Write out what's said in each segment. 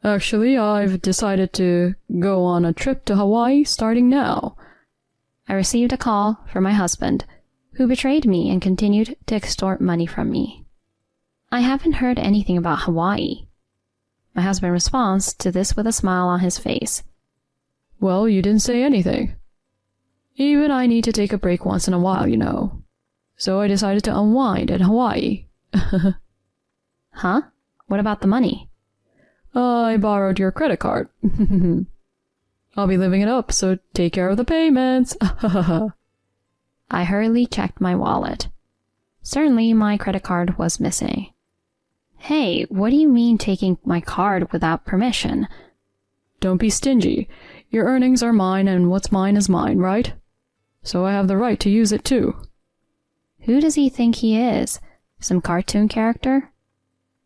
Actually, I've decided to go on a trip to Hawaii starting now. I received a call from my husband, who betrayed me and continued to extort money from me. I haven't heard anything about Hawaii. My husband responds to this with a smile on his face. Well, you didn't say anything. Even I need to take a break once in a while, you know. So I decided to unwind in Hawaii. Huh? What about the money? I borrowed your credit card. I'll be living it up, so take care of the payments. I hurriedly checked my wallet. Certainly, my credit card was missing. Hey, what do you mean taking my card without permission? Don't be stingy. Your earnings are mine, and what's mine is mine, right? So I have the right to use it too. Who does he think he is? Some cartoon character?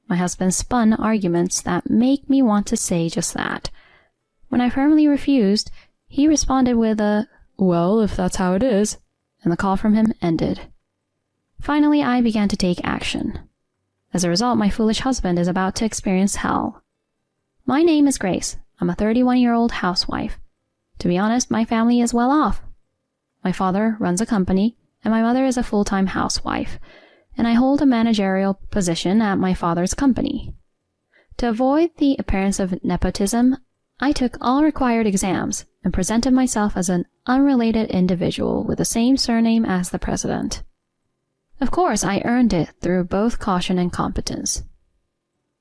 My husband spun arguments that make me want to say just that. When I firmly refused, he responded with a, well, if that's how it is, and the call from him ended. Finally, I began to take action. As a result, my foolish husband is about to experience hell. My name is Grace. I'm a 31-year-old housewife. To be honest, my family is well off. My father runs a company, and my mother is a full-time housewife, and I hold a managerial position at my father's company. To avoid the appearance of nepotism, I took all required exams and presented myself as an unrelated individual with the same surname as the president. Of course, I earned it through both caution and competence.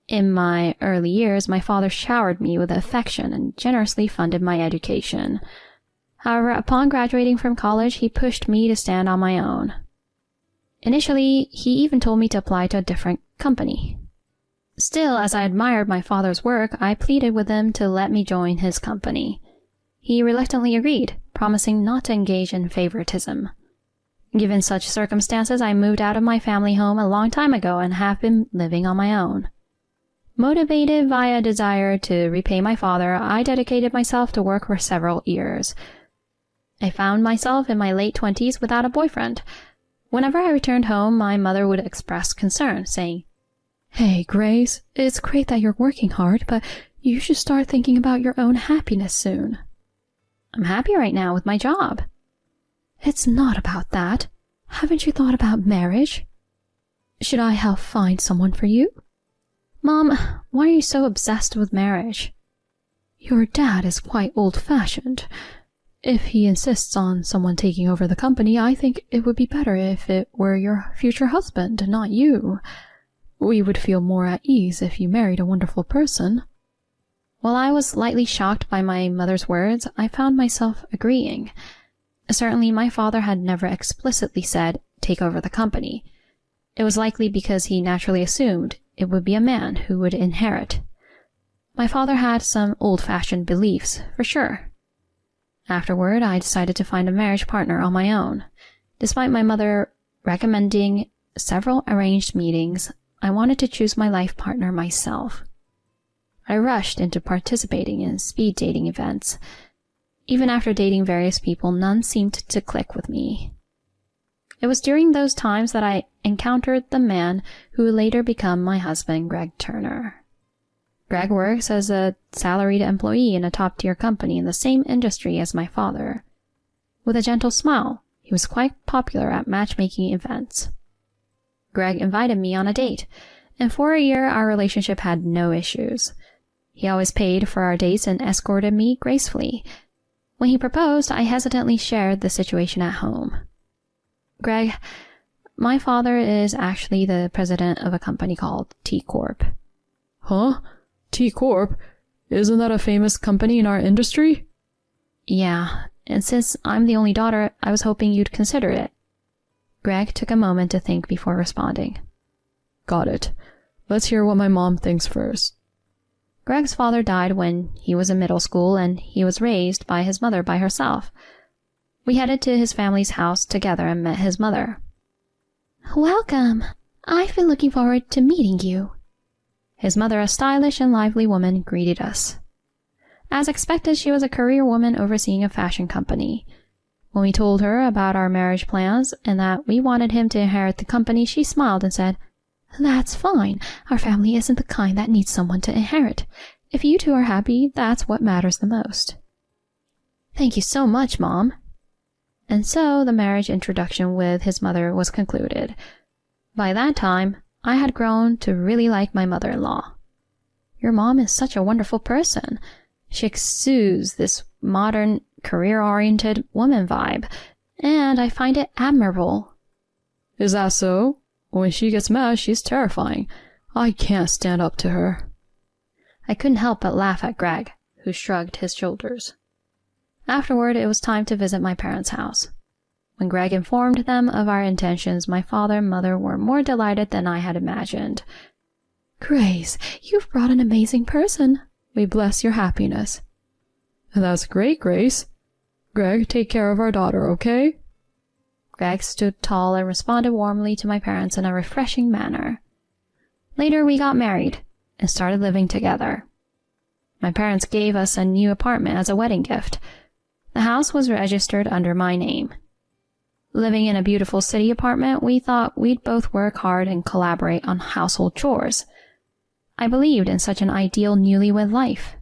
In my early years, my father showered me with affection and generously funded my education. However, upon graduating from college, he pushed me to stand on my own. Initially, he even told me to apply to a different company. Still, as I admired my father's work, I pleaded with him to let me join his company. He reluctantly agreed, promising not to engage in favoritism. Given such circumstances, I moved out of my family home a long time ago and have been living on my own. Motivated by a desire to repay my father, I dedicated myself to work for several years. I found myself in my late 20s without a boyfriend. Whenever I returned home, my mother would express concern, saying, Hey, Grace, it's great that you're working hard, but you should start thinking about your own happiness soon. I'm happy right now with my job. It's not about that. Haven't you thought about marriage? Should I help find someone for you? Mom, why are you so obsessed with marriage? Your dad is quite old-fashioned. If he insists on someone taking over the company, I think it would be better if it were your future husband, not you. We would feel more at ease if you married a wonderful person. While I was slightly shocked by my mother's words, I found myself agreeing. Certainly, my father had never explicitly said, take over the company. It was likely because he naturally assumed it would be a man who would inherit. My father had some old-fashioned beliefs, for sure. Afterward, I decided to find a marriage partner on my own. Despite my mother recommending several arranged meetings, I wanted to choose my life partner myself. I rushed into participating in speed dating events. Even after dating various people, none seemed to click with me. It was during those times that I encountered the man who would later become my husband, Greg Turner. Greg works as a salaried employee in a top-tier company in the same industry as my father. With a gentle smile, he was quite popular at matchmaking events. Greg invited me on a date, and for a year our relationship had no issues. He always paid for our dates and escorted me gracefully. When he proposed, I hesitantly shared the situation at home. Greg, my father is actually the president of a company called T Corp. Huh? T Corp? Isn't that a famous company in our industry? Yeah, and since I'm the only daughter, I was hoping you'd consider it. Greg took a moment to think before responding. Got it. Let's hear what my mom thinks first. Greg's father died when he was in middle school, and he was raised by his mother by herself. We headed to his family's house together and met his mother. Welcome. I've been looking forward to meeting you. His mother, a stylish and lively woman, greeted us. As expected, she was a career woman overseeing a fashion company. When we told her about our marriage plans and that we wanted him to inherit the company, she smiled and said, That's fine. Our family isn't the kind that needs someone to inherit. If you two are happy, that's what matters the most. Thank you so much, Mom. And so the marriage introduction with his mother was concluded. By that time, I had grown to really like my mother-in-law. Your mom is such a wonderful person. She exudes this modern, career-oriented woman vibe, and I find it admirable. Is that so? When she gets mad, she's terrifying. I can't stand up to her. I couldn't help but laugh at Greg, who shrugged his shoulders. Afterward, it was time to visit my parents' house. When Greg informed them of our intentions, my father and mother were more delighted than I had imagined. Grace, you've brought an amazing person. We bless your happiness. That's great, Grace. Greg, take care of our daughter, okay? Greg stood tall and responded warmly to my parents in a refreshing manner. Later, we got married and started living together. My parents gave us a new apartment as a wedding gift. The house was registered under my name. Living in a beautiful city apartment, we thought we'd both work hard and collaborate on household chores. I believed in such an ideal newlywed life.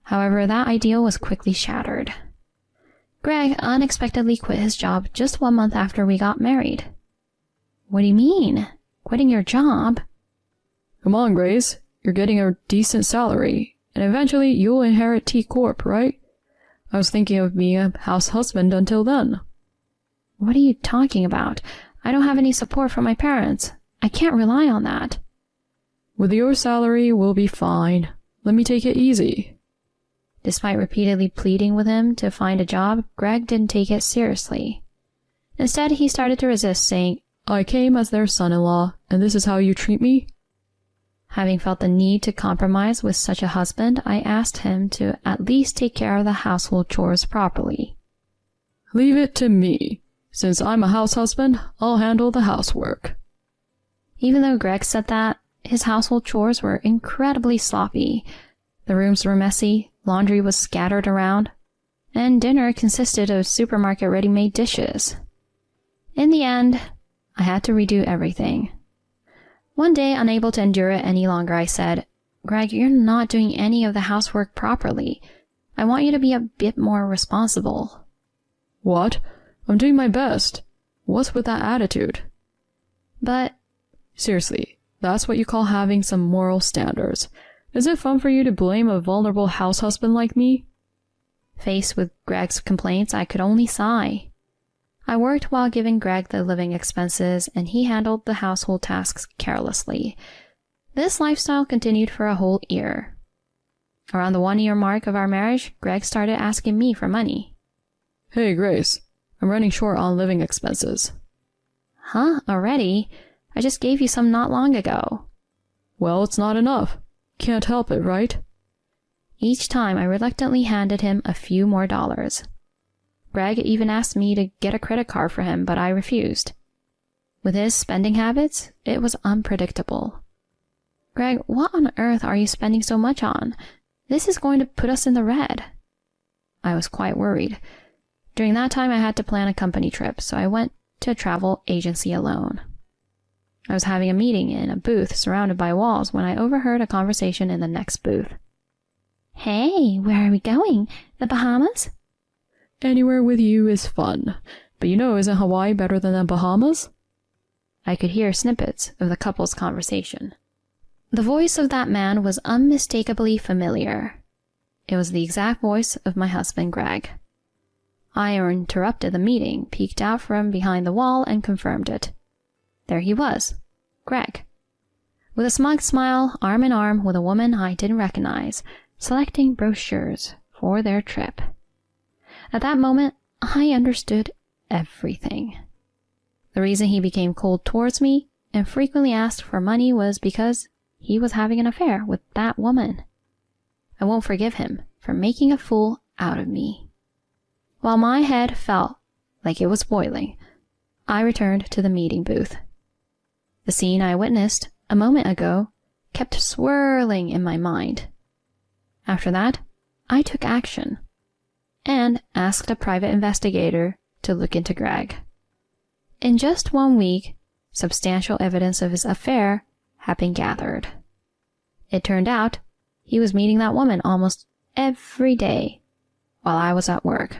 However, that ideal was quickly shattered. Greg unexpectedly quit his job just 1 month after we got married. What do you mean? Quitting your job? Come on, Grace. You're getting a decent salary, and eventually you'll inherit T Corp, right? I was thinking of being a house husband until then. What are you talking about? I don't have any support from my parents. I can't rely on that. With your salary, we'll be fine. Let me take it easy. Despite repeatedly pleading with him to find a job, Greg didn't take it seriously. Instead, he started to resist, saying, I came as their son-in-law, and this is how you treat me? Having felt the need to compromise with such a husband, I asked him to at least take care of the household chores properly. Leave it to me. Since I'm a house husband, I'll handle the housework. Even though Greg said that, his household chores were incredibly sloppy. The rooms were messy, laundry was scattered around, and dinner consisted of supermarket ready-made dishes. In the end, I had to redo everything. One day, unable to endure it any longer, I said, Greg, you're not doing any of the housework properly. I want you to be a bit more responsible. What? I'm doing my best. What's with that attitude? But... Seriously, that's what you call having some moral standards. Is it fun for you to blame a vulnerable house husband like me? Faced with Greg's complaints, I could only sigh. I worked while giving Greg the living expenses, and he handled the household tasks carelessly. This lifestyle continued for a whole year. Around the 1-year mark of our marriage, Greg started asking me for money. Hey, Grace, I'm running short on living expenses. Huh? Already? I just gave you some not long ago. Well, it's not enough. Can't help it, right? Each time I reluctantly handed him a few more dollars. Greg even asked me to get a credit card for him, but I refused. With his spending habits, it was unpredictable. Greg, what on earth are you spending so much on? This is going to put us in the red. I was quite worried. During that time, I had to plan a company trip, so I went to a travel agency alone. I was having a meeting in a booth surrounded by walls when I overheard a conversation in the next booth. Hey, where are we going? The Bahamas? Anywhere with you is fun. But isn't Hawaii better than the Bahamas? I could hear snippets of the couple's conversation. The voice of that man was unmistakably familiar. It was the exact voice of my husband, Greg. I interrupted the meeting, peeked out from behind the wall, and confirmed it. There he was, Greg, with a smug smile, arm in arm with a woman I didn't recognize, selecting brochures for their trip. At that moment, I understood everything. The reason he became cold towards me and frequently asked for money was because he was having an affair with that woman. I won't forgive him for making a fool out of me. While my head felt like it was boiling, I returned to the meeting booth. The scene I witnessed a moment ago kept swirling in my mind. After that, I took action and asked a private investigator to look into Greg. In just 1 week, substantial evidence of his affair had been gathered. It turned out he was meeting that woman almost every day while I was at work.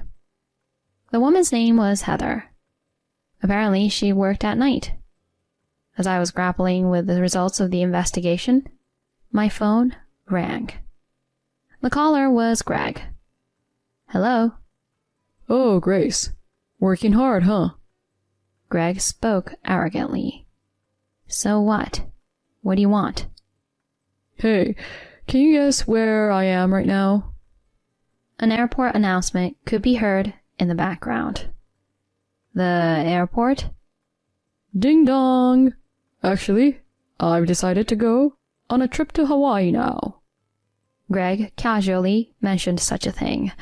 The woman's name was Heather. Apparently, she worked at night. As I was grappling with the results of the investigation, my phone rang. The caller was Greg. Hello? Oh, Grace. Working hard, huh? Greg spoke arrogantly. So what? What do you want? Hey, can you guess where I am right now? An airport announcement could be heard in the background. The airport? Ding dong! Actually, I've decided to go on a trip to Hawaii now. Greg casually mentioned such a thing.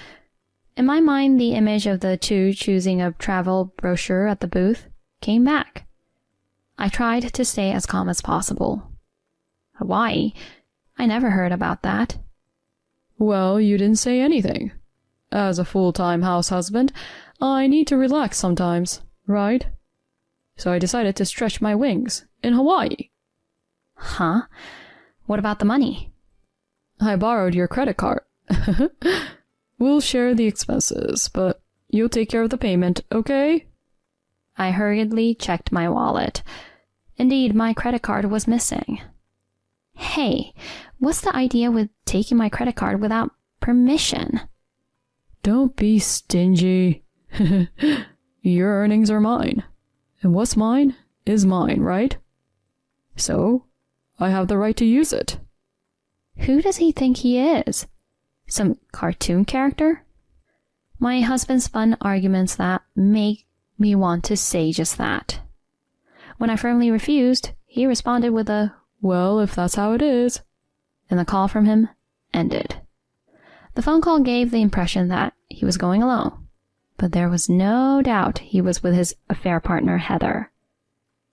In my mind, the image of the two choosing a travel brochure at the booth came back. I tried to stay as calm as possible. Hawaii? I never heard about that. Well, you didn't say anything. As a full-time house husband, I need to relax sometimes, right? So I decided to stretch my wings in Hawaii. Huh? What about the money? I borrowed your credit card. We'll share the expenses, but you'll take care of the payment, okay? I hurriedly checked my wallet. Indeed, my credit card was missing. Hey, what's the idea with taking my credit card without permission? Don't be stingy. Your earnings are mine. And what's mine is mine, right? So, I have the right to use it. Who does he think he is? Some cartoon character? My husband spun arguments that make me want to say just that. When I firmly refused, he responded with a, well, if that's how it is. And the call from him ended. The phone call gave the impression that he was going alone, but there was no doubt he was with his affair partner, Heather.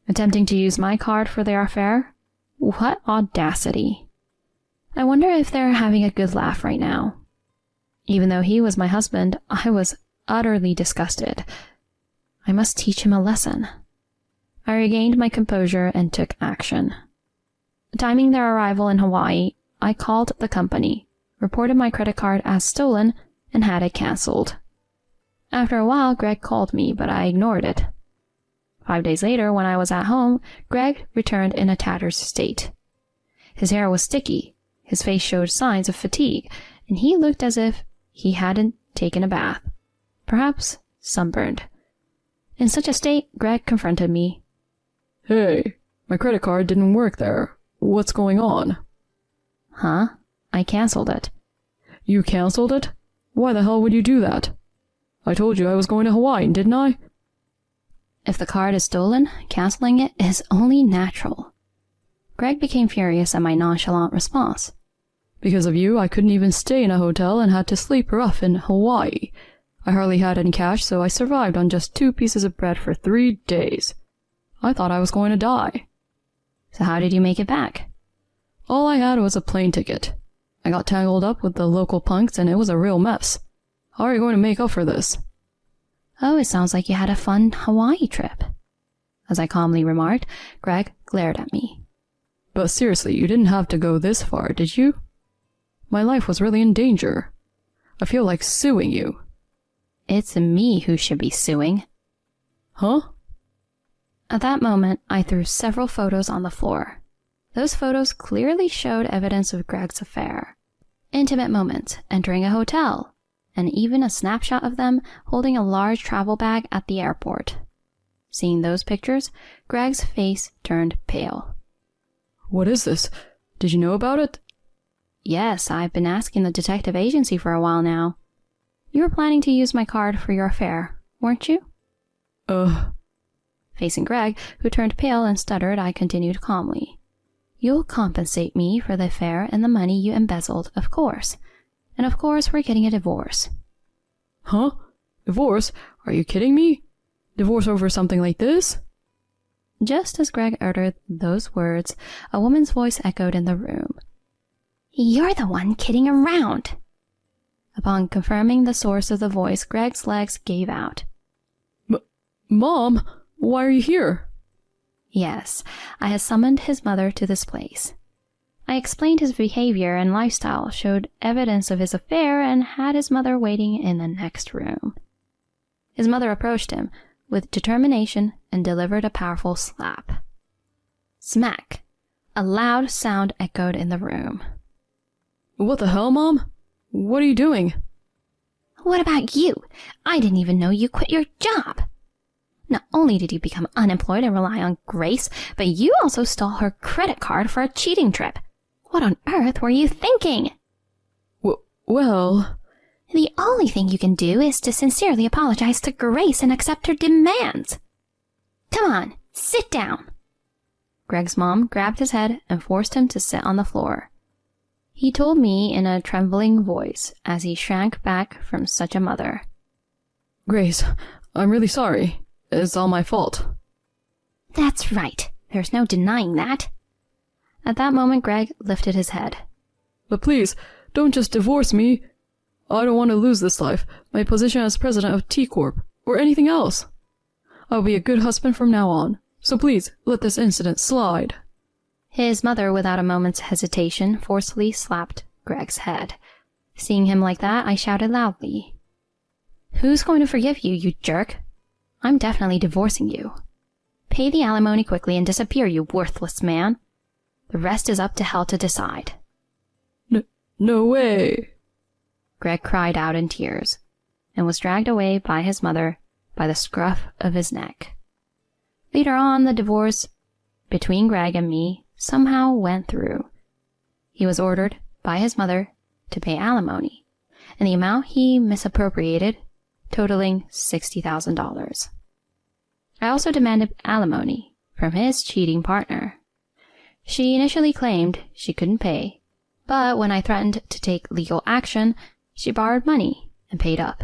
Attempting to use my card for their affair? What audacity. I wonder if they're having a good laugh right now. Even though he was my husband, I was utterly disgusted. I must teach him a lesson. I regained my composure and took action. Timing their arrival in Hawaii, I called the company, reported my credit card as stolen, and had it cancelled. After a while, Greg called me, but I ignored it. 5 days later, when I was at home, Greg returned in a tattered state. His hair was sticky, his face showed signs of fatigue, and he looked as if he hadn't taken a bath. Perhaps sunburned. In such a state, Greg confronted me. Hey, my credit card didn't work there. What's going on? Huh? I cancelled it. You cancelled it? Why the hell would you do that? I told you I was going to Hawaii, didn't I? If the card is stolen, cancelling it is only natural. Greg became furious at my nonchalant response. Because of you, I couldn't even stay in a hotel and had to sleep rough in Hawaii. I hardly had any cash, so I survived on just 2 pieces of bread for 3 days. I thought I was going to die. So how did you make it back? All I had was a plane ticket. I got tangled up with the local punks and it was a real mess. How are you going to make up for this? Oh, it sounds like you had a fun Hawaii trip. As I calmly remarked, Greg glared at me. But seriously, you didn't have to go this far, did you? My life was really in danger. I feel like suing you. It's me who should be suing. Huh? At that moment, I threw several photos on the floor. Those photos clearly showed evidence of Greg's affair. Intimate moments, entering a hotel, and even a snapshot of them holding a large travel bag at the airport. Seeing those pictures, Greg's face turned pale. What is this? Did you know about it? Yes, I've been asking the detective agency for a while now. You were planning to use my card for your affair, weren't you? Facing Greg, who turned pale and stuttered, I continued calmly. You'll compensate me for the affair and the money you embezzled, of course. And of course, we're getting a divorce. Huh? Divorce? Are you kidding me? Divorce over something like this? Just as Greg uttered those words, a woman's voice echoed in the room. You're the one kidding around. Upon confirming the source of the voice, Greg's legs gave out. Mom, why are you here? Yes, I had summoned his mother to this place. I explained his behavior and lifestyle, showed evidence of his affair, and had his mother waiting in the next room. His mother approached him with determination and delivered a powerful slap. Smack! A loud sound echoed in the room. What the hell, Mom? What are you doing? What about you? I didn't even know you quit your job. Not only did you become unemployed and rely on Grace, but you also stole her credit card for a cheating trip. What on earth were you thinking? Well... The only thing you can do is to sincerely apologize to Grace and accept her demands. Come on, sit down. Greg's mom grabbed his head and forced him to sit on the floor. He told me in a trembling voice as he shrank back from such a mother. Grace, I'm really sorry. It's all my fault. That's right. There's no denying that. At that moment, Greg lifted his head. But please, don't just divorce me. I don't want to lose this life, my position as president of T Corp, or anything else. I'll be a good husband from now on, so please let this incident slide. His mother, without a moment's hesitation, forcefully slapped Greg's head. Seeing him like that, I shouted loudly. Who's going to forgive you, you jerk? I'm definitely divorcing you. Pay the alimony quickly and disappear, you worthless man. The rest is up to hell to decide. No way. Greg cried out in tears and was dragged away by his mother by the scruff of his neck. Later on, the divorce between Greg and me somehow went through. He was ordered by his mother to pay alimony, and the amount he misappropriated totaling $60,000. I also demanded alimony from his cheating partner. She initially claimed she couldn't pay, but when I threatened to take legal action, she borrowed money and paid up.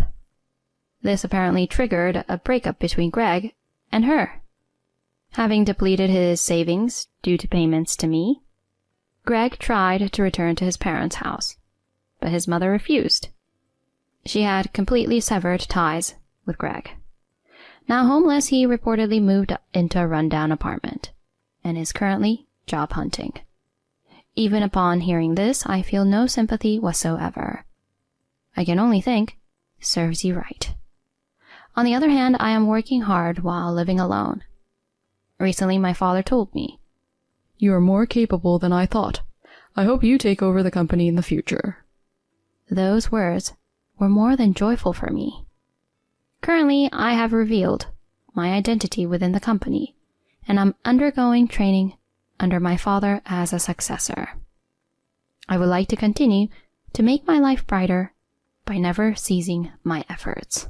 This apparently triggered a breakup between Greg and her. Having depleted his savings due to payments to me, Greg tried to return to his parents' house, but his mother refused. She had completely severed ties with Greg. Now homeless, he reportedly moved into a rundown apartment and is currently job hunting. Even upon hearing this, I feel no sympathy whatsoever. I can only think, serves you right. On the other hand, I am working hard while living alone. Recently, my father told me, You are more capable than I thought. I hope you take over the company in the future. Those words were more than joyful for me. Currently, I have revealed my identity within the company, and I'm undergoing training under my father as a successor. I would like to continue to make my life brighter by never ceasing my efforts.